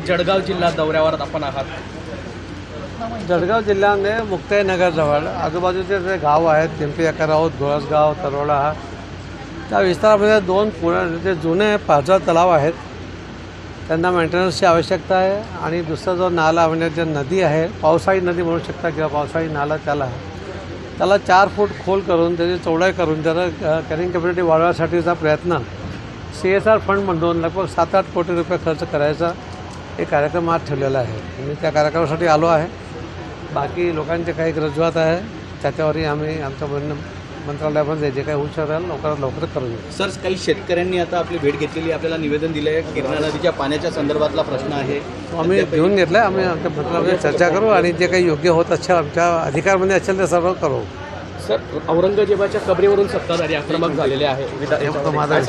जळगाव जिल्हा दौऱ्यावर आपण आहात। जळगाव जिल्ह्यामध्ये मुक्ताईनगरजवळ आजूबाजूचे जे गाव आहेत पिंपरी अकरावत, घोळसगाव, तरोडा त्या विस्तारामध्ये दोन जे जुने पाझर तलाव आहेत त्यांना मेंटेनन्सची आवश्यकता आहे। आणि दुसरा जो नाला म्हणजे जे नदी आहे, पावसाळी नदी म्हणू शकता किंवा पावसाळी नाला त्याला 4 फूट खोल करून त्याची चौडाई करून त्याला कॅरिंग कॅपॅसिटी वाढवण्यासाठीचा प्रयत्न CSR फंडमधून लगभग 7-8 कोटी रुपये खर्च करायचा एक कार्यक्रम आज ठेवलेला आहे। मी त्या कार्यक्रमासाठी आलो आहे। बाकी लोकांचे काही रजूआत आहे त्याच्यावरही आम्ही आमच्या मंत्रालयामध्ये जे काही होऊ शकेल लवकरात लवकर करू। सर, काही शेतकऱ्यांनी आता आपली भेट घेतलेली, आपल्याला निवेदन दिलं आहे। किरणा नदीच्या पाण्याच्या संदर्भातला प्रश्न आहे, आम्ही घेऊन घेतलं आहे। आम्ही आमच्या मंत्रालयामध्ये चर्चा करू आणि जे काही योग्य होत असेल आमच्या अधिकारमध्ये असेल ते सर्व करू। सर, औरंगजेबाच्या कबरीवरून सत्ताधारी आक्रमक झालेले आहे। माझा